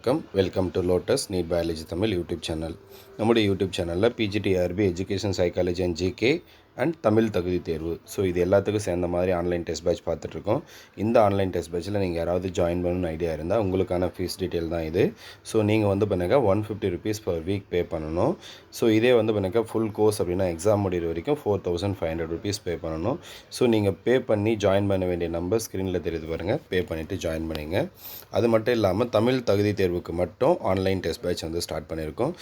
Welcome to lotus NEET biology Tamil YouTube channel. நம்முடைய YouTube சேனலில் PGTRB education psychology and GK and Tamil தகுதி தேர்வு இது எல்லாத்துக்கும் சேர்ந்த மாதிரி ஆன்லைன் டெஸ்ட் பேட்ச் பார்த்துட்ருக்கோம். இந்த ஆன்லைன் டெஸ்ட் பேட்சில் நீங்கள் யாராவது ஜாயின் பண்ணணும்னு ஐடியா இருந்தால் உங்களுக்கான ஃபீஸ் டீட்டெயில் தான் இது. நீங்கள் வந்து பண்ணுங்க ₹150 பர் வீக் பே பண்ணணும். இதே வந்து பண்ணுங்க ஃபுல் கோர்ஸ் அப்படின்னா எக்ஸாம் முடிகிற வரைக்கும் ₹4500 பே பண்ணணும். நீங்கள் பே பண்ணி ஜாயின் பண்ண வேண்டிய நம்பர் ஸ்க்ரீனில் தெரியுது பாருங்கள். பே பண்ணிவிட்டு ஜாயின் பண்ணிங்க. அது மட்டும் இல்லாமல் தமிழ் தகுதி தேர்வுக்கு மட்டும் ஆன்லைன் டெஸ்ட் பேட்ச் வந்து ஸ்டார்ட் பண்ணியிருக்கோம்.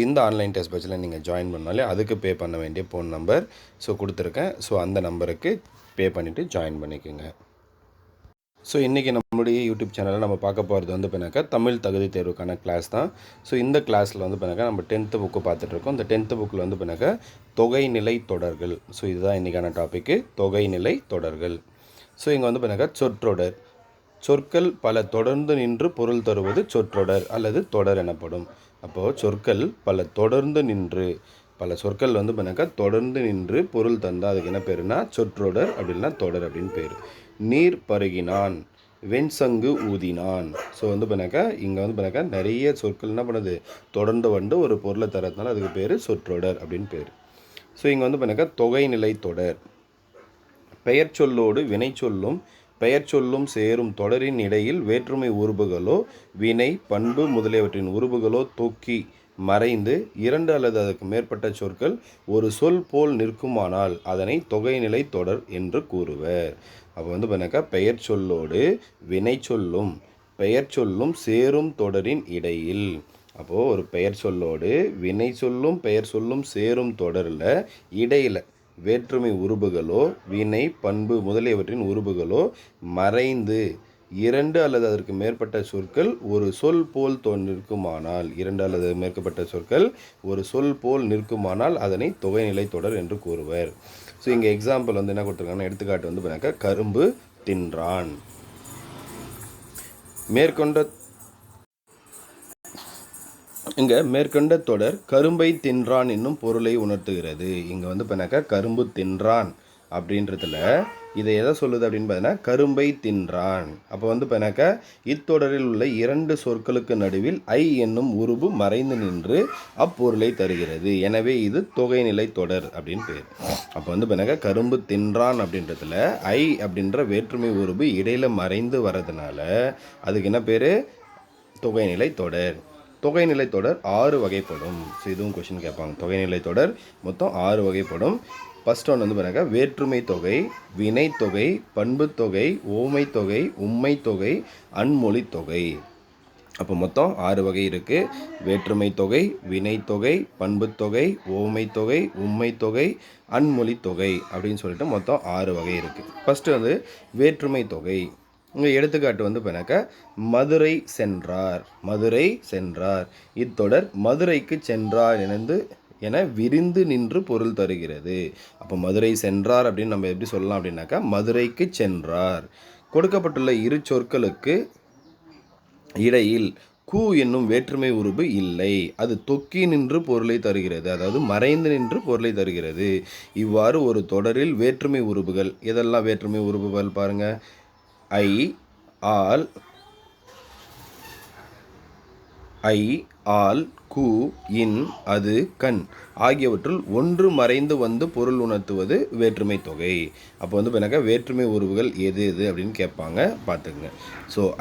இந்த ஆன்லைன் டெஸ்ட் பேட்சில் நீங்கள் ஜாயின் பண்ணாலே அதுக்கு பே பண்ண வேண்டிய ஃபோன் நம்பர் கொடுத்துருக்கேன். அந்த நம்பருக்கு பே பண்ணிவிட்டு ஜாயின் பண்ணிக்கோங்க. இன்றைக்கி நம்மளுடைய யூடியூப் சேனலில் நம்ம பார்க்க போகிறது வந்து பின்னாக்கா தமிழ் தகுதி தேர்வுக்கான கிளாஸ் தான். இந்த கிளாஸில் வந்து பின்னாக்கா நம்ம 10th புக்கு பார்த்துட்ருக்கோம். இந்த 10th புக்கில் வந்து பின்னாக்கா தொகைநிலை தொடர்கள். இதுதான் இன்றைக்கான டாப்பிக்கு, தொகைநிலை தொடர்கள். இங்கே வந்து பின்னாக்கா சொற்றொடர். சொற்கள் பல தொடர்ந்து நின்று பொருள் தருவது சொற்றொடர் அல்லது தொடர் எனப்படும். அப்போது சொற்கள் பல தொடர்ந்து நின்று, பல சொற்கள் வந்து பண்ணாக்கா தொடர்ந்து நின்று பொருள் தந்தால் அதுக்கு என்ன பேருனா சொற்றொடர், அப்படின்னா தொடர் அப்படின்னு பேர். நீர் பருகினான், வெண்சங்கு ஊதினான். வந்து பண்ணாக்கா இங்கே வந்து பண்ணாக்கா நிறைய சொற்கள் என்ன பண்ணுது, தொடர்ந்து ஒரு பொருளை தரதுனால அதுக்கு பேர் சொற்றொடர் அப்படின்னு பேர். இங்கே வந்து பண்ணாக்கா தொகைநிலை தொடர். பெயர் சொல்லோடு வினை சொல்லும் பெயர் சொல்லும் சேரும் தொடரின் இடையில் வேற்றுமை உருபுகளோ வினை பண்பு முதலியவற்றின் உருபுகளோ தொக்கி மறைந்து 2 அல்லது அதற்கு மேற்பட்ட சொற்கள் ஒரு சொல் போல் நிற்குமானால் அதனை தொகைநிலை தொடர் என்று கூறுவர். அப்போ வந்து பண்ணாக்கா பெயர் சொல்லோடு வினை சொல்லும் பெயர் சொல்லும் சேரும் தொடரின் இடையில், அப்போது ஒரு பெயர் சொல்லோடு வினை சொல்லும் பெயர் சொல்லும் சேரும் தொடரில் இடையில் வேற்றுமை உருபுகளோ வினை பண்பு முதலியவற்றின் உருபுகளோ மறைந்து 2 அல்லது அதற்கு மேற்பட்ட சொற்கள் ஒரு சொல் போல் நிற்குமானால், 2 அல்லது மேற்பட்ட சொற்கள் ஒரு சொல் போல் நிற்குமானால் அதனை தொகைநிலை தொடர் என்று கூறுவர். இங்கே எக்ஸாம்பிள் வந்து என்ன கொடுத்துருக்காங்கன்னா, எடுத்துக்காட்டு வந்து பார்த்தாக்கா கரும்பு தின்றான். மேற்கொண்ட தொடர் கரும்பை தின்றான் என்னும் பொருளை உணர்த்துகிறது. இங்கே வந்து பார்த்தாக்கா கரும்பு தின்றான் அப்படின்றதுல இதை எதை சொல்லுது அப்படின்னு பார்த்தீங்கன்னா கரும்பை தின்றான். அப்போ வந்து பார்த்தாக்கா இத்தொடரில் உள்ள 2 சொற்களுக்கு நடுவில் ஐ என்னும் உருபு மறைந்து நின்று அப்பொருளை தருகிறது. எனவே இது தொகைநிலை தொடர் அப்படின்னு பேர். அப்போ வந்து பார்த்தாக்கா கரும்பு தின்றான் அப்படின்றதுல ஐ அப்படின்ற வேற்றுமை உருபு இடையில மறைந்து வர்றதுனால அதுக்கு என்ன பேர், தொகைநிலை தொடர். தொகைநிலை தொடர் 6 வகைப்படும். இதுவும் கொஷின் கேட்பாங்க. தொகைநிலை தொடர் மொத்தம் 6 வகைப்படும். ஃபர்ஸ்ட் ஒன்று வந்து பாருங்க, வேற்றுமை தொகை, வினை தொகை, பண்பு தொகை, ஓமை தொகை, உம்மை தொகை, அன்மொழி தொகை. அப்போ மொத்தம் 6 வகை இருக்குது. வேற்றுமை தொகை, வினை தொகை, பண்பு தொகை, ஓமை தொகை, உம்மை தொகை, அன்மொழி தொகை அப்படின்னு சொல்லிட்டு மொத்தம் 6 வகை இருக்குது. ஃபஸ்ட்டு வந்து வேற்றுமை தொகை. இங்கே எடுத்துக்காட்டு வந்து பண்ணாக்கா மதுரை சென்றார், மதுரை சென்றார். இத்தொடர் மதுரைக்கு சென்றார் என விரிந்து நின்று பொருள் தருகிறது. அப்போ மதுரை சென்றார் அப்படின்னு நம்ம எப்படி சொல்லலாம் அப்படின்னாக்கா மதுரைக்கு சென்றார். கொடுக்கப்பட்டுள்ள இரு சொற்களுக்கு இடையில் கூ என்னும் வேற்றுமை உருபு இல்லை. அது தொக்கி நின்று பொருளை தருகிறது, அதாவது மறைந்து நின்று பொருளை தருகிறது. இவ்வாறு ஒரு தொடரில் வேற்றுமை உருபுகள், எதெல்லாம் வேற்றுமை உருபுகள் பாருங்கள், ஐ, ஆல், கு, இன், அது, கண் ஆகியவற்றுள் ஒன்று மறைந்து வந்து பொருள் உணர்த்துவது வேற்றுமை தொகை. அப்போ வந்து பார்த்தீங்கன்னா வேற்றுமை உருவுகள் எது எது அப்படின்னு கேட்பாங்க, பார்த்துக்குங்க.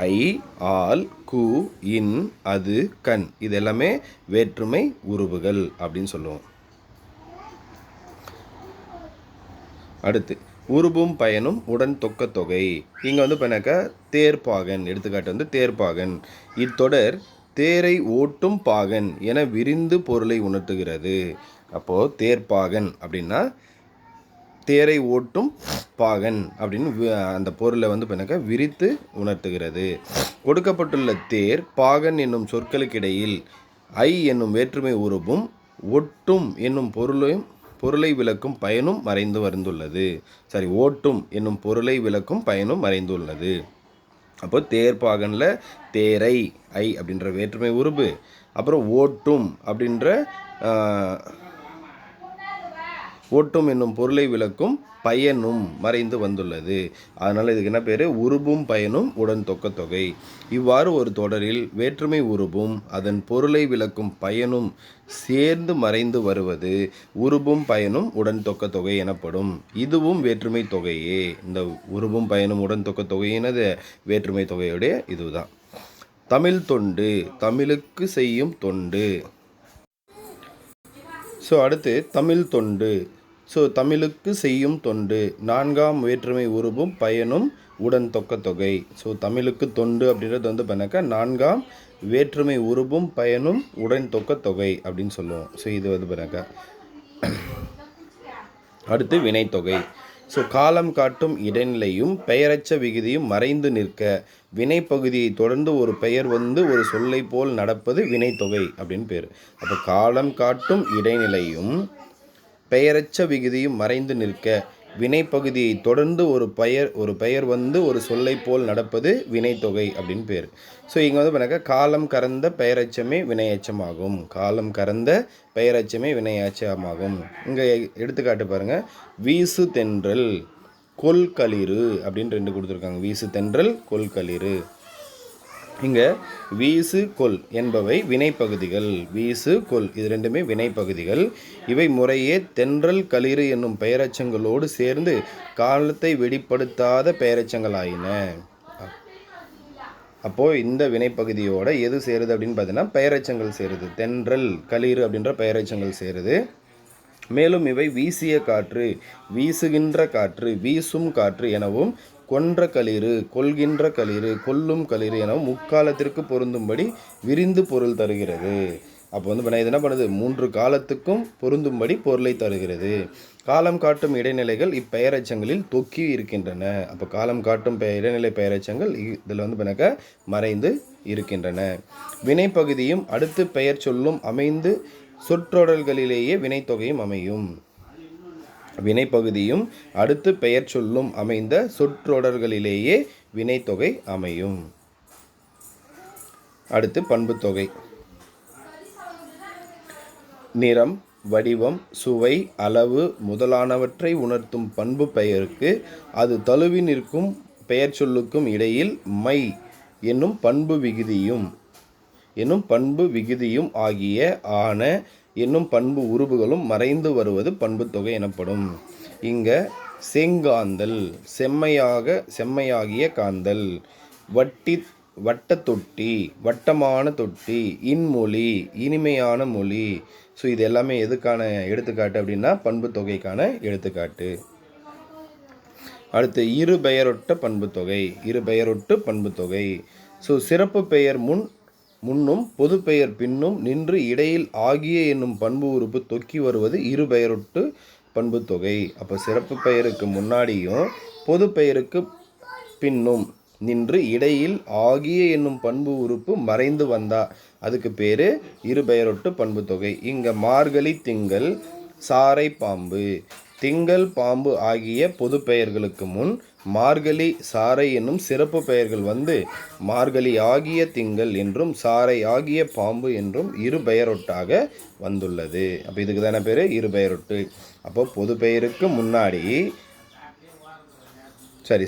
ஐ, ஆல், கு, இன், அது, கண் இது எல்லாமே வேற்றுமை உருவுகள் அப்படின்னு சொல்லுவோம். அடுத்து உருபும் பயனும் உடன் தொக்க தொகை. இங்கே வந்து பண்ணாக்கா தேர்ப்பாகன், எடுத்துக்காட்டு வந்து தேர்ப்பாகன். இத்தொடர் தேரை ஓட்டும் பாகன் என விரிந்து பொருளை உணர்த்துகிறது. அப்போது தேர்ப்பாகன் அப்படின்னா தேரை ஓட்டும் பாகன் அப்படின்னு அந்த பொருளை வந்து பண்ணாக்கா விரித்து உணர்த்துகிறது. கொடுக்கப்பட்டுள்ள தேர் பாகன் என்னும் சொற்களுக்கிடையில் ஐ என்னும் வேற்றுமை உருபும் ஒட்டும் என்னும் பொருளை விளக்கும் பயனும் மறைந்து வந்துள்ளது. ஓட்டும் என்னும் பொருளை விளக்கும் பயனும் மறைந்துள்ளது. அப்போ தேர்ப்பாகனில் தேரை ஐ அப்படின்ற வேற்றுமை உருபு, அப்புறம் ஓட்டும் அப்படின்ற ஒட்டும் என்னும் பொருளை விளக்கும் பயனும் மறைந்து வந்துள்ளது. அதனால் இதுக்கு என்ன பேர்? உருபும் பயனும் உடன் தொக்க தொகை. இவ்வாறு ஒரு தொடரில் வேற்றுமை உருபும் அதன் பொருளை விளக்கும் பயனும் சேர்ந்து மறைந்து வருவது உருபும் பயனும் உடன் தொக்க தொகை எனப்படும். இதுவும் வேற்றுமை தொகையே. இந்த உருபும் பயனும் உடன் தொக்க தொகையினது வேற்றுமை தொகையுடைய இதுதான். தமிழ் தொண்டு, தமிழுக்கு செய்யும் தொண்டு. அடுத்து தமிழ் தொண்டு. தமிழுக்கு செய்யும் தொண்டு, நான்காம் வேற்றுமை உருபும் பயனும் உடன் தொக்க தொகை. தமிழுக்கு தொண்டு அப்படின்றது வந்து பண்ணாக்கா நான்காம் வேற்றுமை உருபும் பயனும் உடன் தொக்க தொகை அப்படின்னு சொல்லுவோம். இது வந்து பண்ணாக்கா. அடுத்து வினைத்தொகை. காலம் காட்டும் இடைநிலையும் பெயரச்ச விகுதியும் மறைந்து நிற்க வினைப்பகுதியை தொடர்ந்து ஒரு பெயர் வந்து ஒரு சொல்லை போல் நடப்பது வினைத்தொகை அப்படின்னு பேர். அப்போ காலம் காட்டும் இடைநிலையும் பெயரச்ச விகுதியும் மறைந்து நிற்க வினைப்பகுதியை தொடர்ந்து ஒரு பெயர் வந்து ஒரு சொல்லை போல் நடப்பது வினைத்தொகை அப்படின்னு பேர். இங்கே வந்து பண்ணாக்கா காலம் கறந்த பெயரச்சமே வினையச்சமாகும். காலம் கறந்த பெயரச்சமே வினையச்சமாகும். இங்கே எடுத்துக்காட்டு பாருங்கள். வீசு தென்றல் கொல்களிறு அப்படின்னு 2 கொடுத்துருக்காங்க. வீசு தென்றல் கொல்களிறு. இங்கே வீசு கொல் என்பவை வினைப்பகுதிகள். வீசு கொல் இது ரெண்டுமே வினைப்பகுதிகள். இவை முறையே தென்றல் களிறு என்னும் பெயரச்சங்களோடு சேர்ந்து காலத்தை வெளிப்படுத்தாத பெயரச்சங்கள் ஆயின. அப்போது இந்த வினைப்பகுதியோட எது சேருது அப்படின்னு பார்த்தீங்கன்னா பெயரச்சங்கள் சேருது. தென்றல் களிறு அப்படின்ற பெயரச்சங்கள் சேருது. மேலும் இவை வீசிய காற்று, வீசுகின்ற காற்று, வீசும் காற்று எனவும் கொன்ற களிறு, கொள்கின்ற களிறு, கொல்லும் களிறு எனவும் முக்காலத்திற்கு பொருந்தும்படி விரிந்து பொருள் தருகிறது. அப்போ வந்து இது என்ன பண்ணுது? 3 காலத்துக்கும் பொருந்தும்படி பொருளை தருகிறது. காலம் காட்டும் இடைநிலைகள் இப்பெயரச்சங்களில் தொக்கி இருக்கின்றன. அப்போ காலம் காட்டும் இடைநிலை பெயரச்சங்கள் இதில் வந்து பண்ணாக்க மறைந்து இருக்கின்றன. வினைப்பகுதியும் அடுத்து பெயர் சொல்லும் அமைந்து சொற்றொடர்களிலேயே வினைத்தொகையும் அமையும். வினைப்பகுதியும் அடுத்து பெயர் சொல்லும் அமைந்த சொற்றொடர்களிலேயே வினைத்தொகை அமையும். அடுத்து பண்புத்தொகை. நிறம், வடிவம், சுவை, அளவு முதலானவற்றை உணர்த்தும் பண்பு பெயருக்கு அது தழுவி நிற்கும் பெயர் சொல்லுக்கும் இடையில் மை என்னும் பண்பு விகுதியும் ஆகிய ஆன என்னும் பண்பு உருபுகளும் மறைந்து வருவது பண்புத்தொகை எனப்படும். இங்கே செங்காந்தல் செம்மையாகிய காந்தல், வட்ட தொட்டி வட்டமான தொட்டி, இன்மொழி இனிமையான மொழி. இது எல்லாமே எதுக்கான எடுத்துக்காட்டு அப்படின்னா பண்புத்தொகைக்கான எடுத்துக்காட்டு. அடுத்து இரு பெயரொட்ட பண்புத்தொகை. சிறப்பு பெயர் முன்னும் பொது பெயர் பின்னும் நின்று இடையில் ஆகிய என்னும் பண்பு உறுப்பு தொக்கி வருவது இரு பெயரொட்டு பண்புத்தொகை. அப்போ சிறப்பு பெயருக்கு முன்னாடியும் பொது பெயருக்கு பின்னும் நின்று இடையில் ஆகிய என்னும் பண்பு உறுப்பு மறைந்து வந்தா அதுக்கு பேர் இரு பெயரொட்டு பண்புத்தொகை. இங்கே மார்கழி, திங்கள், சாரை, பாம்பு, திங்கள், பாம்பு ஆகிய பொது பெயர்களுக்கு முன் மார்கழி, சாரை என்னும் சிறப்பு பெயர்கள் வந்து மார்கழி ஆகிய திங்கள் என்றும் சாரை ஆகிய பாம்பு என்றும் இரு பெயரொட்டாக வந்துள்ளது. அப்போ இதுக்கு தானே பேர் இரு பெயரொட்டு. அப்போ பொது பெயருக்கு முன்னாடி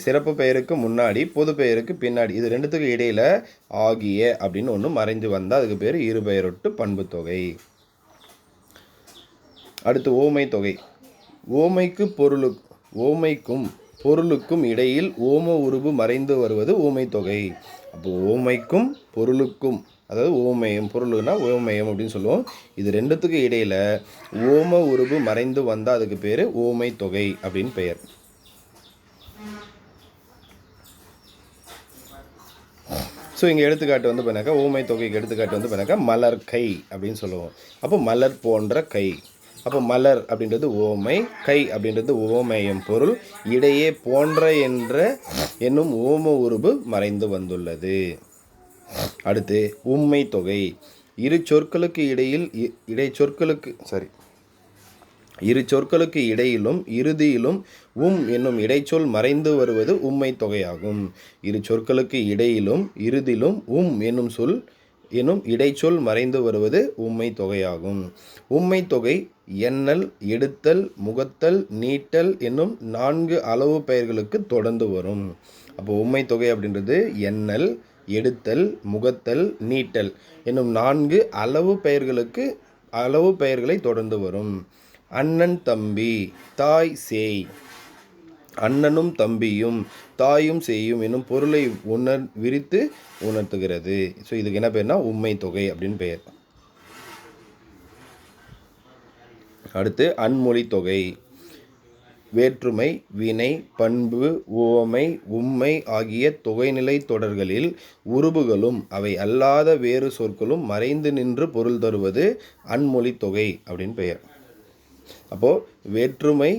சிறப்பு பெயருக்கு முன்னாடி பொது பெயருக்கு பின்னாடி இது ரெண்டுத்துக்கு இடையில ஆகிய அப்படின்னு ஒன்று மறைந்து வந்தால் அதுக்கு பேர் இரு பெயரொட்டு பண்புத்தொகை. அடுத்து ஓமை தொகை. ஓமைக்கும் பொருளுக்கும் இடையில் ஓம உருபு மறைந்து வருவது ஓமை தொகை. அப்போ ஓமைக்கும் பொருளுக்கும், அதாவது ஓமயம், பொருளுன்னா ஓமயம் அப்படின்னு சொல்லுவோம். இது ரெண்டுத்துக்கு இடையில ஓம உருபு மறைந்து வந்தால் அதுக்கு பேர் ஓமை தொகை அப்படின்னு பெயர். இங்கே எடுத்துக்காட்டு வந்து பண்ணாக்கா ஓமை தொகைக்கு எடுத்துக்காட்டு வந்து பண்ணாக்கா மலர் கை அப்படின்னு சொல்லுவோம். அப்போ மலர் போன்ற கை. அப்போ மலர் அப்படின்றது ஓமை, கை அப்படின்றது ஓமயம் பொருள், இடையே போன்ற என்ற என்னும் ஓம உருபு மறைந்து வந்துள்ளது. அடுத்து உம்மை தொகை. இரு சொற்களுக்கு இடையிலும் இறுதியிலும் என்னும் இடைச்சொல் மறைந்து வருவது உம்மை தொகையாகும். இரு சொற்களுக்கு இடையிலும் இறுதியிலும் என்னும் சொல் எனும் இடைச்சொல் மறைந்து வருவது உம்மை தொகையாகும். உம்மை தொகை எண்ணல், எடுத்தல், முகத்தல், நீட்டல் என்னும் 4 அளவு பெயர்களுக்கு தொடர்ந்து வரும். அப்போ உம்மை தொகை அப்படின்றது எண்ணல், எடுத்தல், முகத்தல், நீட்டல் என்னும் 4 அளவு பெயர்களை தொடர்ந்து வரும். அண்ணன் தம்பி, தாய் சேய், அண்ணனும் தம்பியும் தாயும் சேயும் என்னும் பொருளை விரித்து உணர்த்துகிறது. ஸோ இதுக்கு என்ன பேர்னா உம்மை தொகை அப்படின்னு பெயர். அடுத்து அன்மொழி தொகை. வேற்றுமை, வினை, பண்பு, உவமை, உம்மை ஆகிய தொகைநிலை தொடர்களில் உருபுகளும் அவை அல்லாத வேறு சொற்களும் மறைந்து நின்று பொருள் தருவது அன்மொழி தொகை அப்படின்னு பெயர். அப்போது வேற்றுமை,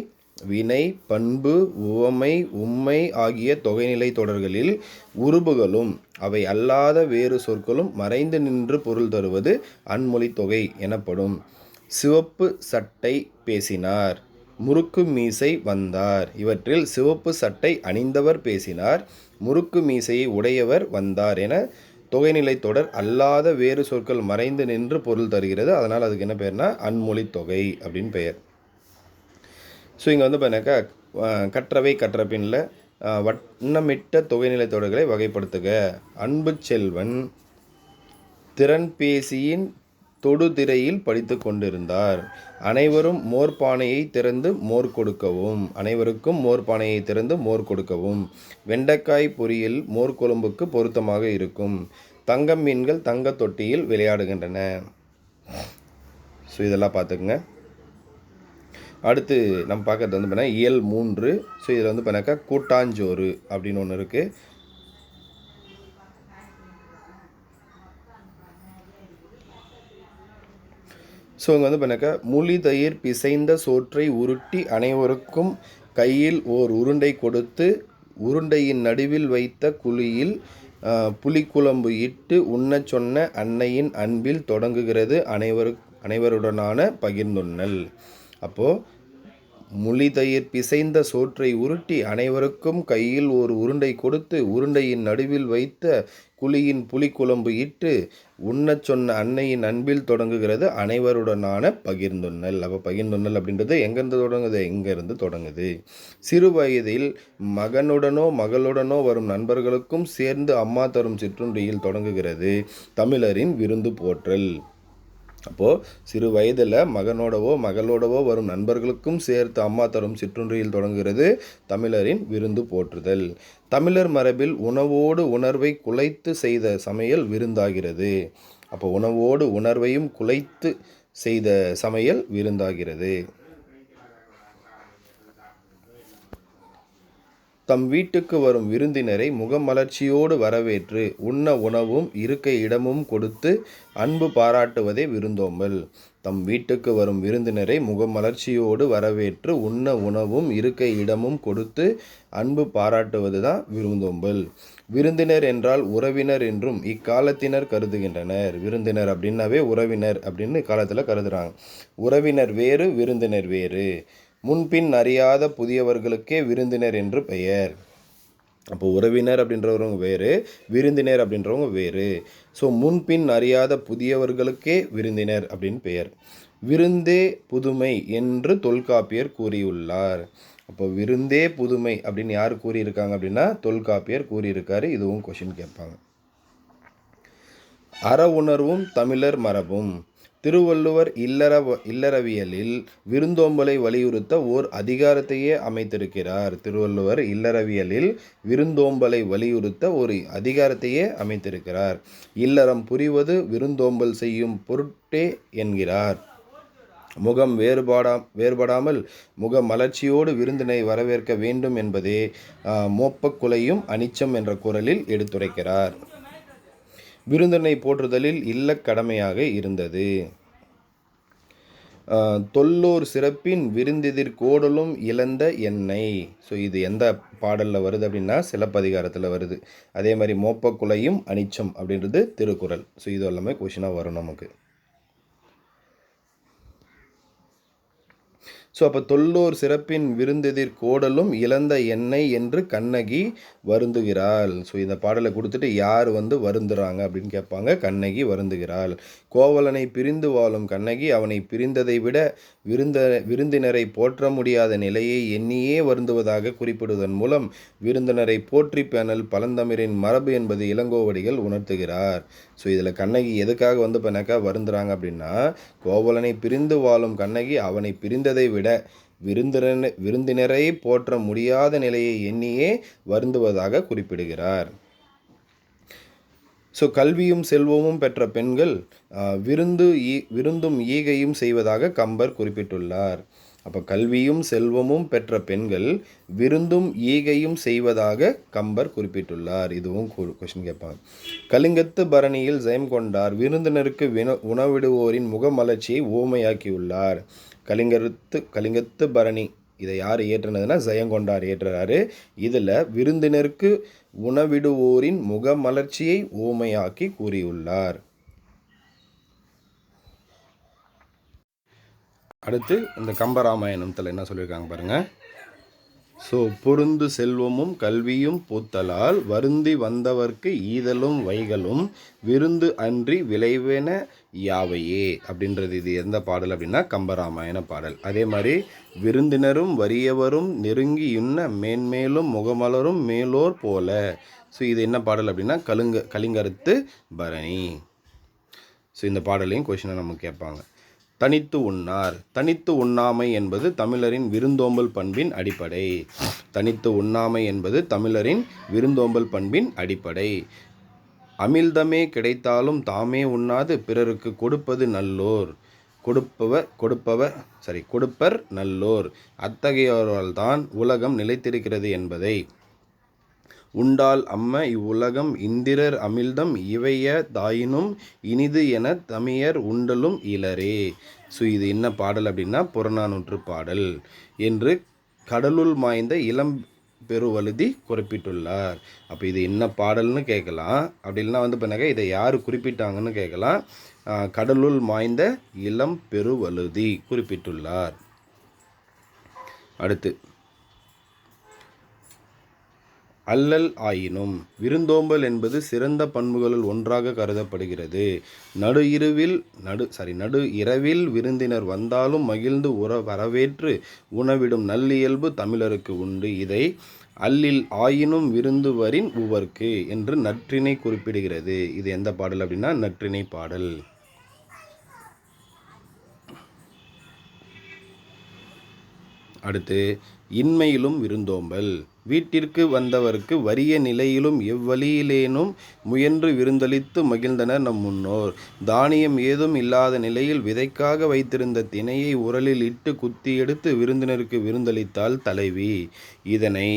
வினை, பண்பு, உவமை, உம்மை ஆகிய தொகைநிலை தொடர்களில் உருபுகளும் அவை அல்லாத வேறு சொற்களும் மறைந்து நின்று பொருள் தருவது அன்மொழி தொகை எனப்படும். சிவப்பு சட்டை பேசினார், முறுக்கு மீசை வந்தார். இவற்றில் சிவப்பு சட்டை அணிந்தவர் பேசினார், முறுக்கு மீசையை உடையவர் வந்தார் என தொகைநிலை தொடர் அல்லாத வேறு சொற்கள் மறைந்து நின்று பொருள் தருகிறது. அதனால் அதுக்கு என்ன பேர்னா அன்மொழி தொகை அப்படின்னு பெயர். ஸோ இங்கே வந்து பார்த்தீங்கன்னாக்கா கற்றவை கற்றபின்ல வண்ணமிட்ட தொகைநிலை தொடர்களை வகைப்படுத்துக. அன்பு செல்வன் திறன்பேசியின் தொடுதிரையில் படித்து கொண்டிருந்தார். அனைவரும் மோர்பானையை திறந்து மோர் கொடுக்கவும். அனைவருக்கும் மோர்பானையை திறந்து மோர் கொடுக்கவும். வெண்டைக்காய் பொரியல் மோர் கொழும்புக்கு பொருத்தமாக இருக்கும். தங்கம் மீன்கள் தங்க தொட்டியில் விளையாடுகின்றன. ஸோ இதெல்லாம் பார்த்துக்குங்க. அடுத்து நம்ம பார்க்குறது வந்து பார்த்தீங்கன்னா இயல் 3. ஸோ இதில் வந்து பார்த்தீங்கன்னாக்கா கூட்டாஞ்சோறு அப்படின்னு ஒன்று இருக்குது. ஸோ இங்கே வந்து பார்த்தீங்கன்னாக்கா முழி தயிர் பிசைந்த சோற்றை உருட்டி அனைவருக்கும் கையில் ஓர் உருண்டை கொடுத்து உருண்டையின் நடுவில் வைத்த குழியில் புளிக்குழம்பு இட்டு உண்ணச் சொன்ன அன்னையின் அன்பில் தொடங்குகிறது அனைவருடனான பகிர்ந்துண்ணல். அப்போது முழி தயிர் பிசைந்த சோற்றை உருட்டி அனைவருக்கும் கையில் ஒரு உருண்டை கொடுத்து உருண்டையின் நடுவில் வைத்த குழியின் புளிக்குழம்பு இட்டு உண்ணச் சொன்ன அன்னையின் அன்பில் தொடங்குகிறது அனைவருடனான பகிர்ந்துண்ணல். அப்போ பகிர்ந்துண்ணல் அப்படின்றது எங்கேருந்து தொடங்குது? எங்கேருந்து தொடங்குது? சிறு வயதில் மகனுடனோ மகளுடனோ வரும் நண்பர்களுக்கும் சேர்ந்து அம்மா தரும் சிற்றுண்டியில் தொடங்குகிறது தமிழரின் விருந்து போற்றல். அப்போது சிறு வயதில் மகனோடவோ மகளோடவோ வரும் நண்பர்களுக்கும் சேர்த்து அம்மா தரும் சிற்றுண்டியில் தொடங்குகிறது தமிழரின் விருந்து போற்றுதல். தமிழர் மரபில் உணவோடு உணர்வை குலைத்து செய்த சமையல் விருந்தாகிறது. அப்போ உணவோடு உணர்வையும் குலைத்து செய்த சமையல் விருந்தாகிறது. தம் வீட்டுக்கு வரும் விருந்தினரை முகமலர்ச்சியோடு வரவேற்று உண்ண உணவும் இருக்கை இடமும் கொடுத்து அன்பு பாராட்டுவதே விருந்தோம்பல். தம் வீட்டுக்கு வரும் விருந்தினரை முகமலர்ச்சியோடு வரவேற்று உண்ண உணவும் இருக்கை இடமும் கொடுத்து அன்பு பாராட்டுவது தான் விருந்தோம்பல். விருந்தினர் என்றால் உறவினர் என்றும் இக்காலத்தினர் கருதுகின்றனர். விருந்தினர் அப்படின்னாவே உறவினர் அப்படின்னு காலத்தில் கருதுகிறாங்க. உறவினர் வேறு, விருந்தினர் வேறு. முன்பின் அறியாத புதியவர்களுக்கே விருந்தினர் என்று பெயர். அப்போ உறவினர் அப்படின்றவங்க வேறு, விருந்தினர் அப்படின்றவங்க வேறு. ஸோ முன்பின் அறியாத புதியவர்களுக்கே விருந்தினர் அப்படின்னு பெயர். விருந்தே புதுமை என்று தொல்காப்பியர் கூறியுள்ளார். அப்போ விருந்தே புதுமை அப்படின்னு யார் கூறியிருக்காங்க அப்படின்னா தொல்காப்பியர் கூறியிருக்காரு. இதுவும் கொஷின் கேட்பாங்க. அற உணர்வும் தமிழர் மரபும். திருவள்ளுவர் இல்லறவியலில் விருந்தோம்பலை வலியுறுத்த ஓர் அதிகாரத்தையே அமைத்திருக்கிறார். திருவள்ளுவர் இல்லறவியலில் விருந்தோம்பலை வலியுறுத்த ஒரு அதிகாரத்தையே அமைத்திருக்கிறார். இல்லறம் புரிவது விருந்தோம்பல் செய்யும் பொருட்டே என்கிறார். முகம் வேறுபடாமல் முக மலர்ச்சியோடு விருந்தினை வரவேற்க வேண்டும் என்பதே மோப்பக்குலையும் அனிச்சம் என்ற குரலில் எடுத்துரைக்கிறார். விருந்தினை போற்றுதலில் இல்லக் கடமையாக இருந்தது. தொல்லோர் சிறப்பின் விருந்தெதிர் கோடலும் இழந்த எண்ணெய். ஸோ இது எந்த பாடலில் வருது அப்படின்னா சிலப்பதிகாரத்தில் வருது. அதே மாதிரி மோப்பக்குலையும் அனிச்சம் அப்படின்றது திருக்குறள். ஸோ இது எல்லாமே கொஷினாக வரும் நமக்கு. ஸோ அப்போ தொல்லோர் சிறப்பின் விருந்தெதிர் கோடலும் இழந்த எண்ணெய் என்று கண்ணகி வருந்துகிறாள். ஸோ இந்த பாடலை கொடுத்துட்டு யார் வருந்துறாங்க அப்படின்னு கேட்பாங்க. கண்ணகி வருந்துகிறாள். கோவலனை பிரிந்து வாழும் கண்ணகி அவனை பிரிந்ததை விட விருந்தினரை போற்ற முடியாத நிலையை எண்ணியே வருந்துவதாக குறிப்பிடுவதன் மூலம் விருந்தினரை போற்றி பேணல் பழந்தமிழின் மரபு என்பது இளங்கோவடிகள் உணர்த்துகிறார். ஸோ இதில் கண்ணகி எதுக்காக பண்ணாக்கா வருந்துறாங்க அப்படின்னா, கோவலனை பிரிந்து வாழும் கண்ணகி அவனை பிரிந்ததை விட விருந்தினரை போற்ற முடியாத நிலையை எண்ணியே வருந்துவதாக குறிப்பிடுகிறார். ஸோ கல்வியும் செல்வமும் பெற்ற பெண்கள் விருந்தும் ஈகையும் செய்வதாக கம்பர் குறிப்பிட்டுள்ளார். அப்போ கல்வியும் செல்வமும் பெற்ற பெண்கள் விருந்தும் ஈகையும் செய்வதாக கம்பர் குறிப்பிட்டுள்ளார். இதுவும் கொஸ்டின் கேட்பாங்க. கலிங்கத்து பரணியில் ஜெயம் கொண்டார் விருந்தினருக்கு உணவிடுவோரின் முகமலர்ச்சியை ஓமையாக்கியுள்ளார். கலிங்கத்து பரணி இதை யார் இயற்றினதுன்னா ஜெயங்கொண்டார் இயற்றுறாரு. இதில் விருந்தினருக்கு உணவிடுவோரின் முகமலர்ச்சியை ஓமையாக்கி கூறியுள்ளார். அடுத்து இந்த கம்பராமாயணத்தில் என்ன சொல்லியிருக்காங்க பாருங்கள். ஸோ பொருந்து செல்வமும் கல்வியும் பூத்தலால் வருந்தி வந்தவர்க்கு ஈதலும் வைகளும் விருந்து அன்றி விளைவென யாவையே அப்படின்றது இது எந்த பாடல் அப்படின்னா கம்பராமாயண பாடல். அதே மாதிரி விருந்தினரும் வறியவரும் நெருங்கி இன்ன மேன்மேலும் முகமலரும் மேலோர் போல. ஸோ இது என்ன பாடல் அப்படின்னா கலிங்கத்து பரணி. ஸோ இந்த பாடலையும் கொஷினை நம்ம கேட்பாங்க. தனித்து உண்ணார். தனித்து உண்ணாமை என்பது தமிழரின் விருந்தோம்பல் பண்பின் அடிப்படை. தனித்து உண்ணாமை என்பது தமிழரின் விருந்தோம்பல் பண்பின் அடிப்படை. அமிழ்தமே கிடைத்தாலும் தாமே உண்ணாது பிறருக்கு கொடுப்பது நல்லோர். கொடுப்பர் நல்லோர். அத்தகையோரால்தான் உலகம் நிலைத்திருக்கிறது என்பதை உண்டால் அம்ம இவ்வுலகம் இந்திரர் அமிழ்தம் இவைய தாயினும் இனிது என தமியர் உண்டலும் இலரே. ஸோ இது என்ன பாடல் அப்படின்னா புறநானூற்று பாடல் என்று கடலுள் மாய்ந்த இளம் பெருவழுதி குறிப்பிட்டுள்ளார். அப்போ இது என்ன பாடல்னு கேட்கலாம். அப்படி இல்லைனா பண்ணாக்க இதை யார் குறிப்பிட்டாங்கன்னு கேட்கலாம். கடலுள் மாய்ந்த இளம் பெருவழுதி குறிப்பிட்டுள்ளார். அடுத்து அல்லல் ஆயினும். விருந்தோம்பல் என்பது சிறந்த பண்புகளுள் ஒன்றாக கருதப்படுகிறது. நடு இரவில் விருந்தினர் வந்தாலும் மகிழ்ந்து வரவேற்று உணவிடும் நல்லியல்பு தமிழருக்கு உண்டு. இதை அல்லில் ஆயினும் விருந்து வரின் உவர்க்கு என்று நற்றிணை குறிப்பிடுகிறது. இது எந்த பாடல் அப்படின்னா நற்றிணை பாடல். அடுத்து இன்மையிலும் விருந்தோம்பல். வீட்டிற்கு வந்தவர்க்கு வறிய நிலையிலும் எவ்வழியிலேனும் முயன்று விருந்தளித்து மகிழ்ந்தனர் நம் முன்னோர். தானியம் ஏதும் இல்லாத நிலையில் விதைக்காக வைத்திருந்த தினையை உரலில் இட்டு குத்தி எடுத்து விருந்தினருக்கு விருந்தளித்தாள் தலைவி. இதனை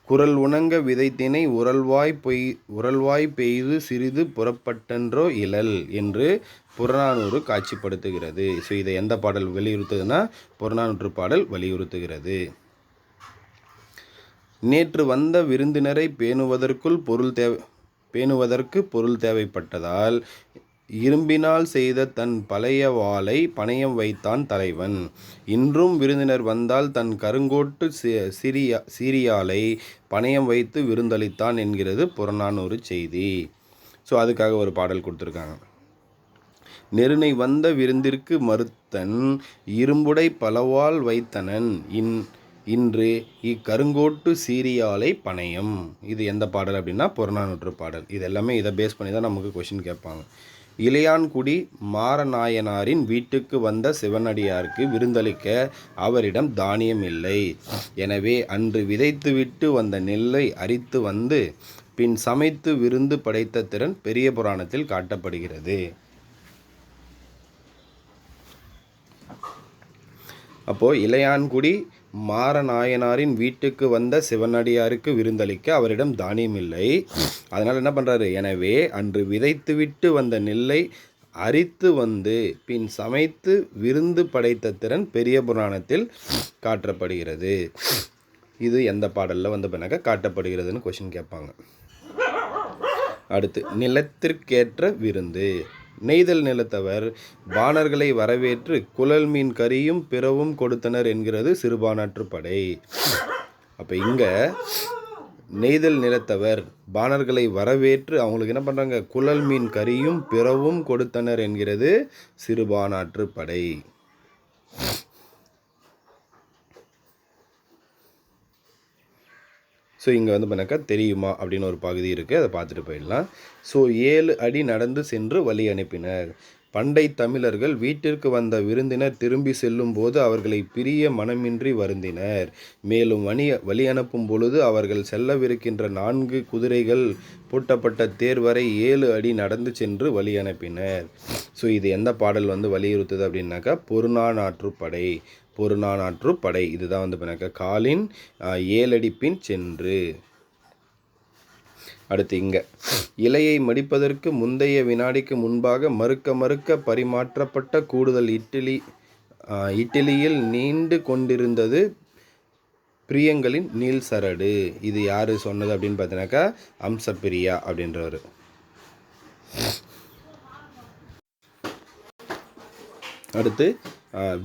குரல் உணங்க விதைத்தினை உரல்வாய் பெய்து சிறிது புறப்பட்டன்றோ இழல் என்று புறநானூறு காட்சிப்படுத்துகிறது. ஸோ இதை எந்த பாடல் வலியுறுத்துதுன்னா புறநானூற்று பாடல் வலியுறுத்துகிறது. நேற்று வந்த விருந்தினரை பேணுவதற்கு பொருள் தேவைப்பட்டதால் இரும்பினால் செய்த தன் பழைய வாளை பணயம் வைத்தான் தலைவன். இன்றும் விருந்தினர் வந்தால் தன் கருங்கோட்டு சீரியாலை பணயம் வைத்து விருந்தளித்தான் என்கிறது புறநானூறு செய்தி. ஸோ அதுக்காக ஒரு பாடல் கொடுத்துருக்காங்க. நெருனை வந்த விருந்திற்கு மறுத்தன் இரும்புடை பலவால் வைத்தனன் இன்று இக்கருங்கோட்டு சீரியாலை பணயம். இது எந்த பாடல் அப்படின்னா புறநானூற்று பாடல். இது எல்லாமே இதை பேஸ் பண்ணி தான் நமக்கு கொஷின் கேட்பாங்க. இளையான்குடி மாரநாயனாரின் வீட்டுக்கு வந்த சிவனடியாருக்கு விருந்தளிக்க அவரிடம் தானியம் இல்லை. எனவே அன்று விதைத்துவிட்டு வந்த நெல்லை அரித்து வந்து பின் சமைத்து விருந்து படைத்த திறன் பெரிய புராணத்தில் காட்டப்படுகிறது. அப்போது இளையான்குடி மாரநாயனாரின் வீட்டுக்கு வந்த சிவனடியாருக்கு விருந்தளிக்க அவரிடம் தானியம் இல்லை. அதனால் என்ன பண்ணுறாரு, எனவே அன்று விதைத்துவிட்டு வந்த நெல்லை அரித்து வந்து பின் சமைத்து விருந்து படைத்த திறன் பெரிய புராணத்தில் காட்டப்படுகிறது. இது எந்த பாடலில் பண்ணாக்க காட்டப்படுகிறதுன்னு கொஷின் கேட்பாங்க. அடுத்து நிலத்திற்கேற்ற விருந்து. நெய்தல் நிலத்தவர் பாணர்களை வரவேற்று குழல் மீன் கறியும் பிறவும் கொடுத்தனர் என்கிறது சிறுபானாற்றுப்படை. அப்போ இங்கே நெய்தல் நிலத்தவர் பாணர்களை வரவேற்று அவங்களுக்கு என்ன பண்ணுறாங்க, குழல் மீன் கறியும் பிறவும் கொடுத்தனர் என்கிறது சிறுபானாற்றுப்படை. ஸோ இங்கே வந்து பண்ணாக்கா தெரியுமா அப்படின்னு ஒரு பகுதி இருக்குது, அதை பார்த்துட்டு போயிடலாம். ஸோ 7 அடி நடந்து சென்று வழி அனுப்பினர். பண்டை தமிழர்கள் வீட்டிற்கு வந்த விருந்தினர் திரும்பி செல்லும் போது அவர்களை பிரிய மனமின்றி வருந்தினர். மேலும் வழி அனுப்பும் பொழுது அவர்கள் செல்லவிருக்கின்ற 4 குதிரைகள் பூட்டப்பட்ட தேர் வரை 7 அடி நடந்து சென்று வழி அனுப்பினர். ஸோ இது எந்த பாடல் வந்து வலியுறுத்துது அப்படின்னாக்கா பொருநானாற்றுப்படை. பொருநானாற்றுப்படை இதுதான் வந்து பண்ணாக்கா காலின் 7 அடி பின் சென்று. அடுத்து இங்கே இலையை மடிப்பதற்கு முந்தைய வினாடிக்கு முன்பாக மறுக்க பரிமாற்றப்பட்ட கூடுதல் இட்லியில் நீண்டு கொண்டிருந்தது பிரியங்களின் நீல் சரடு. இது யார் சொன்னது அப்படின்னு பார்த்தீங்கன்னாக்கா அம்சப்பிரியா அப்படின்றவர். அடுத்து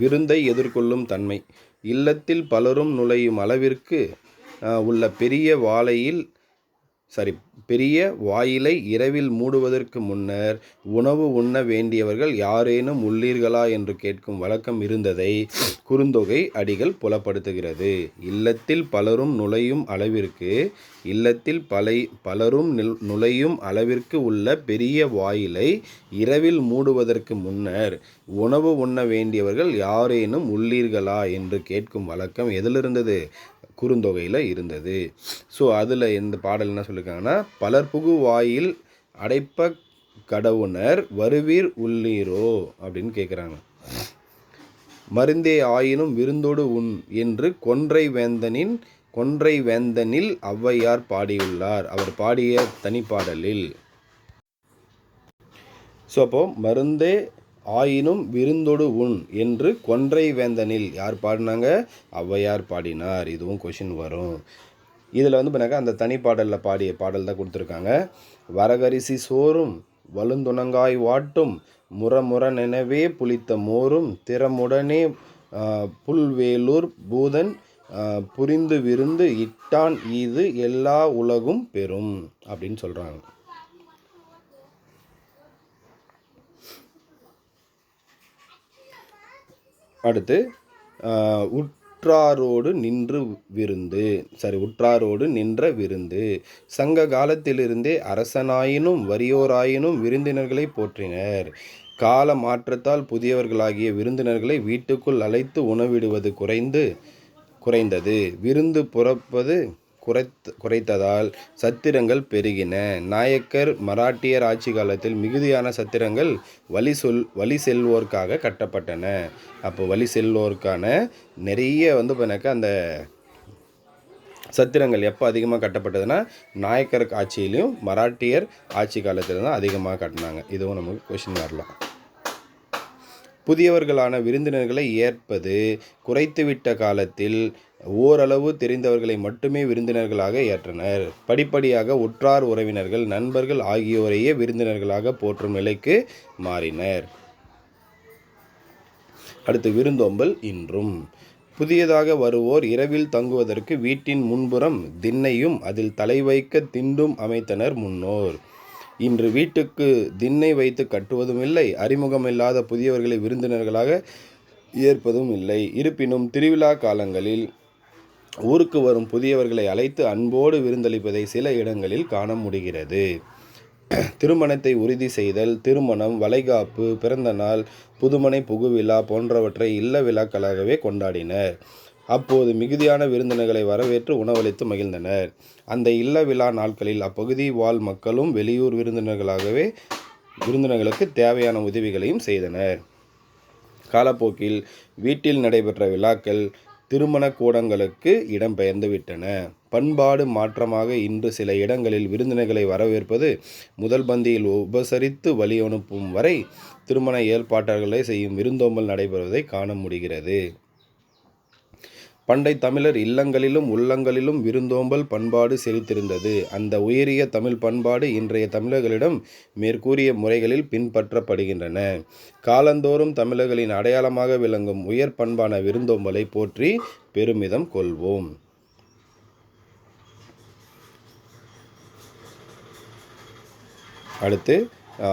விருந்தை எதிர்கொள்ளும் தன்மை. இல்லத்தில் பலரும் நுழையும் அளவிற்கு உள்ள பெரிய வாயிலை இரவில் மூடுவதற்கு முன்னர் உணவு உண்ண வேண்டியவர்கள் யாரேனும் உள்ளீர்களா என்று கேட்கும் வழக்கம் இருந்ததை குறுந்தொகை அடிகள் புலப்படுத்துகிறது. இல்லத்தில் பலரும் நுழையும் அளவிற்கு உள்ள பெரிய வாயிலை இரவில் மூடுவதற்கு முன்னர் உணவு உண்ண வேண்டியவர்கள் யாரேனும் உள்ளீர்களா என்று கேட்கும் வழக்கம் எதில் இருந்தது, குறுந்தொகையில் இருந்தது. ஸோ அதில் இந்த பாடல் என்ன சொல்லியிருக்காங்கன்னா, பலர் புகு வாயில் அடைப்ப கடவுணர் வருவீர் உள்ளீரோ அப்படின்னு கேட்குறாங்க. மருந்தே ஆயினும் விருந்தோடு உண் என்று கொன்றை வேந்தனில் ஔவையார் பாடியுள்ளார், அவர் பாடிய தனிப்பாடலில். ஸோ அப்போ மருந்தே ஆயினும் விருந்தொடு உண் என்று கொன்றை வேந்தனில் யார் பாடினாங்க, ஔவையார் பாடினார். இதுவும் கொஷின் வரும். இதில் வந்து பண்ணாக்கா அந்த தனிப்பாடலில் பாடிய பாடல் தான் கொடுத்துருக்காங்க. வரகரிசி சோறும் வலுந்துணங்காய் வாட்டும் முற நெனவே புளித்த மோரும் திறமுடனே புல்வேலூர் பூதன் புரிந்து விருந்து இட்டான் இது எல்லா உலகும் பெறும் அப்படின்னு சொல்கிறாங்க. அடுத்து உற்றாரோடு நின்ற விருந்து. சங்க காலத்திலிருந்தே அரசனாயினும் வறியோராயினும் விருந்தினர்களை போற்றினர். கால மாற்றத்தால் புதியவர்களாகிய விருந்தினர்களை வீட்டுக்குள் அழைத்து உணவிடுவது குறைந்தது. விருந்து புறப்பது குறைத்ததால் சத்திரங்கள் பெருகின. நாயக்கர் மராட்டியர் ஆட்சி காலத்தில் மிகுதியான சத்திரங்கள் வழி செல்வோருக்காக கட்டப்பட்டன. அப்போ வழி செல்வோருக்கான நிறைய வந்து பண்ணாக்கா அந்த சத்திரங்கள் எப்போ அதிகமாக கட்டப்பட்டதுன்னா நாயக்கர் ஆட்சியிலையும் மராட்டியர் ஆட்சி காலத்தில் தான் அதிகமாக கட்டினாங்க. இதுவும் நமக்கு கொஷின் வரலாம். புதியவர்களான விருந்தினர்களை ஏற்பது குறைத்துவிட்ட காலத்தில் ஓரளவு தெரிந்தவர்களை மட்டுமே விருந்தினர்களாக ஏற்றனர். படிப்படியாக உற்றார் உறவினர்கள் நண்பர்கள் ஆகியோரையே விருந்தினர்களாக போற்றும் நிலைக்கு மாறினர். அடுத்து விருந்தோம்பல். இன்றும் புதியதாக வருவோர் இரவில் தங்குவதற்கு வீட்டின் முன்புறம் திண்ணையும் அதில் தலை வைக்க திண்டும் அமைத்தனர் முன்னோர். இன்று வீட்டுக்கு திண்ணை வைத்து கட்டுவதும் இல்லை, அறிமுகமில்லாத புதியவர்களை விருந்தினர்களாக ஏற்பதும் இல்லை. இருப்பினும் திருவிழா காலங்களில் ஊருக்கு வரும் புதியவர்களை அழைத்து அன்போடு விருந்தளிப்பதை சில இடங்களில் காண முடிகிறது. திருமணத்தை உறுதி செய்தல், திருமணம், வளைகாப்பு, பிறந்தநாள், புதுமனை புகுவிழா போன்றவற்றை இல்ல விழாக்களாகவே கொண்டாடினர். அப்போது மிகுதியான விருந்தினர்களை வரவேற்று உணவளித்து மகிழ்ந்தனர். அந்த இல்ல விழா நாட்களில் அப்பகுதி வாழ் மக்களும் வெளியூர் விருந்தினர்களுக்கு தேவையான உதவிகளையும் செய்தனர். காலப்போக்கில் வீட்டில் நடைபெற்ற விழாக்கள் திருமண கூடங்களுக்கு இடம்பெயர்ந்து விட்டன. பண்பாடு மாற்றமாக இன்று சில இடங்களில் விருந்தினர்களை வரவேற்பது முதல் பந்தியில் உபசரித்து வழி அனுப்பும் வரை திருமண ஏற்பாட்டாளர்களை செய்யும் விருந்தோம்பல் நடைபெறுவதை காண முடிகிறது. பண்டை தமிழர் இல்லங்களிலும் உள்ளங்களிலும் விருந்தோம்பல் பண்பாடு செழித்திருந்தது. அந்த உயரிய தமிழ் பண்பாடு இன்றைய தமிழர்களிடம் மேற்கூறிய முறைகளில் பின்பற்றப்படுகின்றன. காலந்தோறும் தமிழர்களின் அடையாளமாக விளங்கும் உயர் பண்பான விருந்தோம்பலை போற்றி பெருமிதம் கொள்வோம். அடுத்து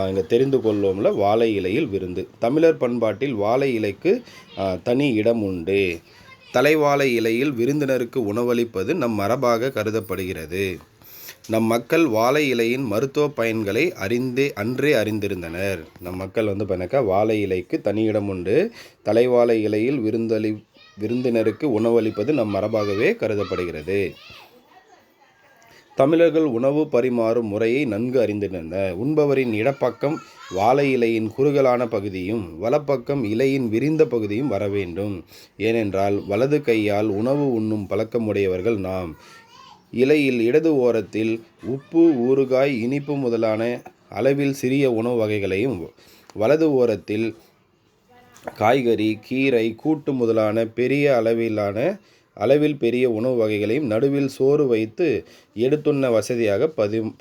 இங்கே தெரிந்து கொள்வோம்ல வாழை இலையில் விருந்து. தமிழர் பண்பாட்டில் வாழை இலைக்கு தனி இடம் உண்டு. தலைவாழை இலையில் விருந்தினருக்கு உணவளிப்பது நம் மரபாக கருதப்படுகிறது. நம் மக்கள் வாழை இலையின் மருத்துவ பயன்களை அன்றே அறிந்திருந்தனர். நம் மக்கள் பண்ணாக்கா வாழை இலைக்கு தனி இடம் உண்டு. தலைவாழை இலையில் விருந்தினருக்கு உணவளிப்பது நம் மரபாகவே கருதப்படுகிறது. தமிழர்கள் உணவு பரிமாறும் முறையை நன்கு அறிந்திருந்தனர். உண்பவரின் இடப்பக்கம் வாழை இலையின் குறுகலான பகுதியும் வலப்பக்கம் இலையின் விரிந்த பகுதியும் வர வேண்டும். ஏனென்றால் வலது கையால் உணவு உண்ணும் பழக்கமுடையவர்கள் நாம். இலையில் இடது ஓரத்தில் உப்பு, ஊறுகாய், இனிப்பு முதலான அளவில் சிறிய உணவு வகைகளையும், வலது ஓரத்தில் காய்கறி, கீரை, கூட்டு முதலான பெரிய அளவில் பெரிய உணவு வகைகளையும் நடுவில் சோறு வைத்து எடுத்துண்ண வசதியாக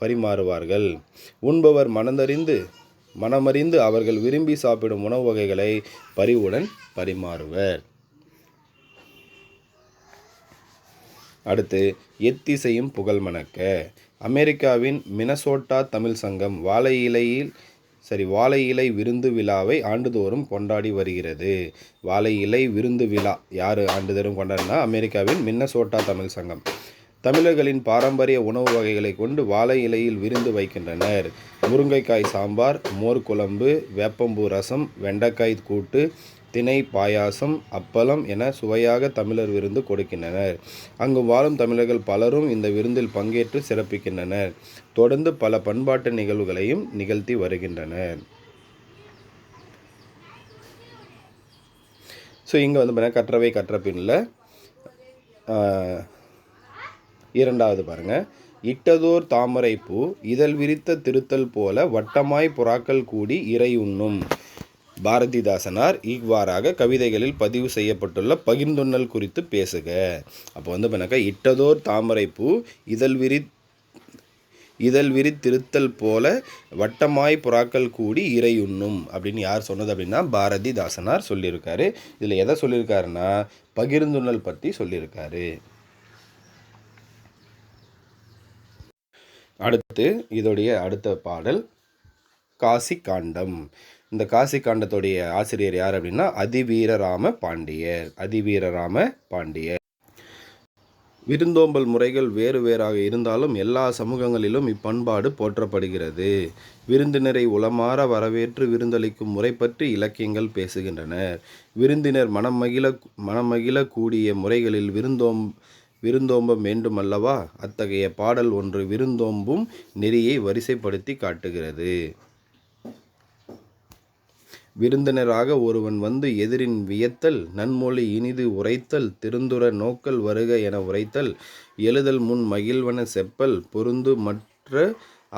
பரிமாறுவார்கள். உண்பவர் மனமறிந்து அவர்கள் விரும்பி சாப்பிடும் உணவு வகைகளை பரிவுடன் பரிமாறுவர். அடுத்து எத்திசையும் புகழ் மணக்க. அமெரிக்காவின் மினசோட்டா தமிழ் சங்கம் வாழை இலை விருந்து விழாவை ஆண்டுதோறும் கொண்டாடி வருகிறது. வாழை இலை விருந்து விழா யார் ஆண்டுதோறும் கொண்டாடினா அமெரிக்காவின் மினசோட்டா தமிழ் சங்கம். தமிழர்களின் பாரம்பரிய உணவு வகைகளை கொண்டு வாழை இலையில் விருந்து வைக்கின்றனர். முருங்கைக்காய் சாம்பார், மோர் குழம்பு, வேப்பம்பூ ரசம், வெண்டைக்காய் கூட்டு, திணை பாயாசம், அப்பளம் என சுவையாக தமிழர் விருந்து கொடுக்கின்றனர். அங்கு வாழும் தமிழர்கள் பலரும் இந்த விருந்தில் பங்கேற்று சிறப்பிக்கின்றனர். தொடர்ந்து பல பண்பாட்டு நிகழ்வுகளையும் நிகழ்த்தி வருகின்றனர். ஸோ இங்கே கற்றவை கற்றபின்ல இரண்டாவது பாருங்கள். இட்டதோர் தாமரை பூ இதழ் விரித்த திருத்தல் போல வட்டமாய் புறாக்கள் கூடி இறை உண்ணும். பாரதிதாசனார் இவ்வாறாக கவிதைகளில் பதிவு செய்யப்பட்டுள்ள பகிர்ந்துண்ணல் குறித்து பேசுக. அப்போ இட்டதோர் தாமரை பூ இதழ் விரித்திருத்தல் போல வட்டமாய் புறாக்கள் கூடி இறை உண்ணும் அப்படின்னு யார் சொன்னது அப்படின்னா பாரதிதாசனார் சொல்லியிருக்காரு. இதில் எதை சொல்லியிருக்காருன்னா பகிர்ந்துண்ணல் பற்றி சொல்லியிருக்காரு. அடுத்து இதோடைய அடுத்த பாடல் காசி காண்டம். இந்த காசி காண்டத்துடைய ஆசிரியர் யார் அப்படின்னா அதிவீரராம பாண்டியர். விருந்தோம்பல் முறைகள் வேறு வேறாக இருந்தாலும் எல்லா சமூகங்களிலும் இப்பண்பாடு போற்றப்படுகிறது. விருந்தினரை உளமாற வரவேற்று விருந்தளிக்கும் முறை பற்றி இலக்கியங்கள் பேசுகின்றன. விருந்தினர் மனமகிழ கூடிய முறைகளில் விருந்தோம்ப வேண்டுமல்லவா? அத்தகைய பாடல் ஒன்று விருந்தோம்பும் நெறியை வரிசைப்படுத்தி காட்டுகிறது. விருந்தினராக ஒருவன் வந்து எதிரின் வியத்தல், நன்மொழி இனிது உரைத்தல், திருந்துர நோக்கல் வருக என உரைத்தல், எழுதல் முன் மகிழ்வன செப்பல், பொருந்து மற்ற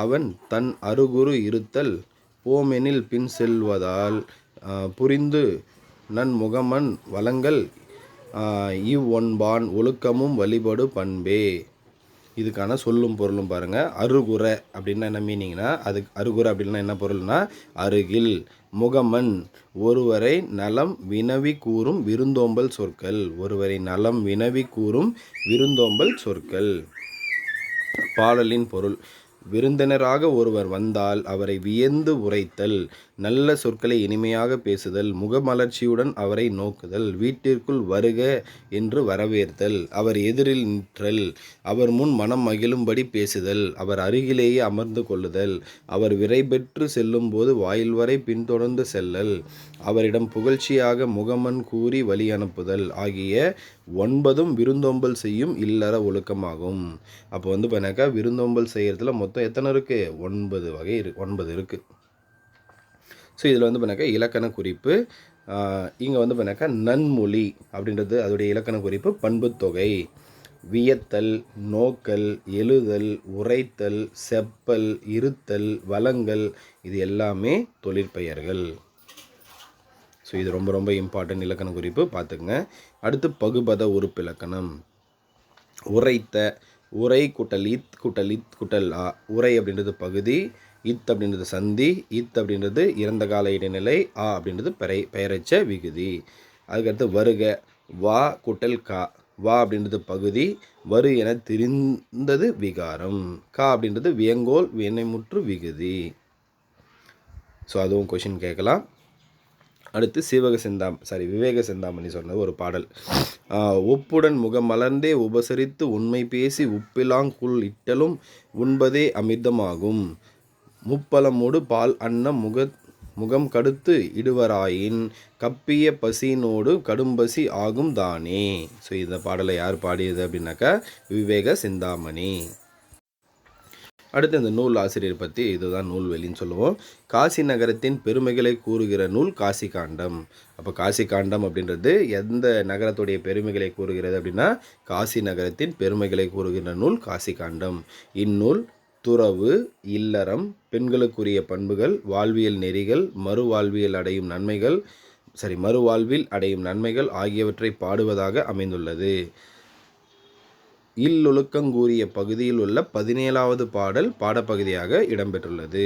அவன் தன் அருகுரு இருத்தல், போமெனில் பின் செல்வதால் புரிந்து நன்முகமன் வளங்கள் இவ்வொன்பான் ஒழுக்கமும் வழிபடு பண்பே. இதுக்கான சொல்லும் பொருளும் பாருங்கள். அருகுற அப்படின்னா என்ன மீனிங்னா, அருகுற அப்படின்னா என்ன பொருள்னா அருகில், முகமன் ஒருவரை நலம் வினவி கூறும் விருந்தோம்பல் சொற்கள். பாடலின் பொருள். விருந்தினராக ஒருவர் வந்தால் அவரை வியந்து உரைத்தல், நல்ல சொற்களை இனிமையாக பேசுதல், முகமலர்ச்சியுடன் அவரை நோக்குதல், வீட்டிற்குள் வருக என்று வரவேற்தல், அவர் எதிரில் நிற்றல், அவர் முன் மனம் மகிழும்படி பேசுதல், அவர் அருகிலேயே அமர்ந்து கொள்ளுதல், அவர் விரைபெற்று செல்லும் போது வாயில் வரை பின்தொடர்ந்து செல்லல், அவரிடம் புகழ்ச்சியாக முகமன் கூறி வழி அனுப்புதல் ஆகிய 9 விருந்தோம்பல் செய்யும் இல்லற ஒழுக்கமாகும். அப்போ பண்ணாக்கா விருந்தோம்பல் செய்கிறதுல மொத்தம் எத்தனை இருக்குது? 9 வகை 9 இருக்குது. ஸோ இதில் பண்ணாக்கா இலக்கண குறிப்பு. இங்கே பண்ணாக்கா நன்மொழி அப்படின்றது அதோடைய இலக்கண குறிப்பு பண்புத்தொகை. வியத்தல், நோக்கல், எழுதல், உரைத்தல், செப்பல், இருத்தல், வளங்கள் இது எல்லாமே தொழிற்பெயர்கள். ஸோ இது ரொம்ப ரொம்ப இம்பார்ட்டன்ட் இலக்கண குறிப்பு பார்த்துக்குங்க. அடுத்து பகுபத உறுப்பிலக்கணம். உரைத்த, உரை கூட்டல் இத் கூட்டல் இத் கூட்டல் ஆ. உரை அப்படின்றது பகுதி, இத் அப்படின்றது சந்தி, இத் அப்படின்றது இறந்த கால இடைநிலை, ஆ அப்படின்றது பெயரெச்ச விகுதி. அதுக்கடுத்து வருக, வா கூட்டல் கா. வா அப்படின்றது பகுதி, வரு என திரிந்தது விகாரம், கா அப்படின்றது வியங்கோல் வினைமுற்று விகுதி. ஸோ அதுவும் கொஷின் கேட்கலாம். அடுத்து விவேக சிந்தாமணி சொன்ன ஒரு பாடல். ஒப்புடன் முகம் மலர்ந்தே உபசரித்து உண்மை பேசி உப்பிலாங்குள் இட்டலும் உண்பதே அமிர்தமாகும். முப்பலமோடு பால் அன்னம் முகம் கடுத்து இடுவராயின் கப்பிய பசியினோடு கடும்பசி ஆகும் தானே. ஸோ இந்த பாடலை யார் பாடியது அப்படின்னாக்கா விவேக சிந்தாமணி. அடுத்து இந்த நூல் ஆசிரியர் பற்றி இதுதான் நூல்வெளின்னு சொல்லுவோம். காசி நகரத்தின் பெருமைகளை கூறுகிற நூல் காசி காண்டம். அப்போ காசி காண்டம் அப்படின்றது எந்த நகரத்துடைய பெருமைகளை கூறுகிறது அப்படின்னா காசி நகரத்தின் பெருமைகளை கூறுகிற நூல் காசி காண்டம். இந்நூல் துறவு, இல்லறம், பெண்களுக்குரிய பண்புகள், வாழ்வியல் நெறிகள், மறுவாழ்வில் அடையும் நன்மைகள் ஆகியவற்றை பாடுவதாக அமைந்துள்ளது. இல்லொழுக்கங்கூறிய பகுதியில் உள்ள 17வது பாடல் பாடப்பகுதியாக இடம்பெற்றுள்ளது.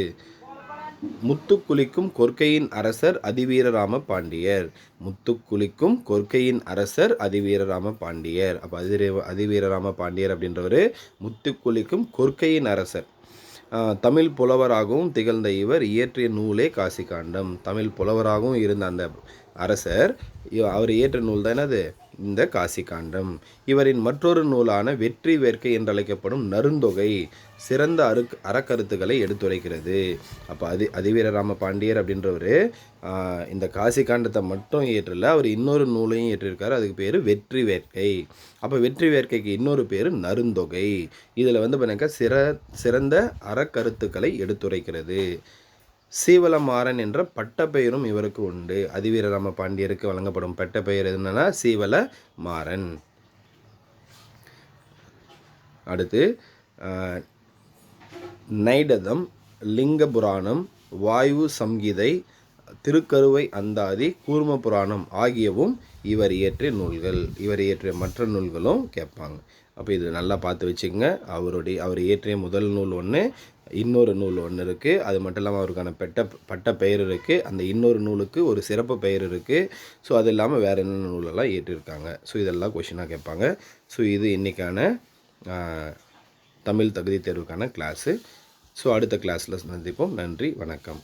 முத்துக்குளிக்கும் கொற்கையின் அரசர் அதிவீரராம பாண்டியர். முத்துக்குளிக்கும் கொற்கையின் அரசர் அதிவீரராம பாண்டியர். அப்போ அதிவீரராம பாண்டியர் அப்படின்றவர் முத்துக்குளிக்கும் கொற்கையின் அரசர். தமிழ் புலவராகவும் திகழ்ந்த இவர் இயற்றிய நூலே காசி காண்டம். தமிழ் புலவராகவும் இருந்த அந்த அரசர் அவர் இயற்ற நூல் தான் என்னது இந்த காசி காண்டம். இவரின் மற்றொரு நூலான வெற்றி வேர்க்கை என்றழைக்கப்படும் நருந்தொகை சிறந்த அறக்கருத்துக்களை எடுத்துரைக்கிறது. அப்போ அதிவீரராம பாண்டியர் அப்படின்றவர் இந்த காசி காண்டத்தை மட்டும் இயற்றல, அவர் இன்னொரு நூலையும் இயற்றிருக்காரு. அதுக்கு பேர் வெற்றி வேர்க்கை. அப்போ வெற்றி வேர்க்கைக்கு இன்னொரு பேர் நருந்தொகை. இதில் பார்த்தீங்கன்னாக்கா சிறந்த அறக்கருத்துக்களை எடுத்துரைக்கிறது. சீவலமாறன் என்ற பட்டப்பெயரும் இவருக்கு உண்டு. அதிவீரராம பாண்டியருக்கு வழங்கப்படும் பட்டப்பெயர் என்னன்னா சீவலமாறன். அடுத்து நைடதம், லிங்க புராணம், வாயு சம்ஹிதை, திருக்கருவை அந்தாதி, கூர்ம புராணம் ஆகியவும் இவர் இயற்றிய நூல்கள். இவர் இயற்றிய மற்ற நூல்களும் கேட்பாங்க. அப்போ இது நல்லா பார்த்து வச்சுக்கோங்க. அவர் இயற்றிய முதல் நூல் ஒன்று, இன்னொரு நூல் ஒன்று இருக்குது. அது மட்டும் இல்லாமல் அவருக்கான பட்ட பெயர் இருக்குது. அந்த இன்னொரு நூலுக்கு ஒரு சிறப்பு பெயர் இருக்குது. ஸோ அது இல்லாமல் வேறு என்னென்ன நூலெல்லாம் இயற்றியிருக்காங்க. ஸோ இதெல்லாம் கொஷினாக கேட்பாங்க. ஸோ இது இன்றைக்கான தமிழ் தகுதி தேர்வுக்கான கிளாஸு. ஸோ அடுத்த கிளாஸில் சந்திப்போம். நன்றி, வணக்கம்.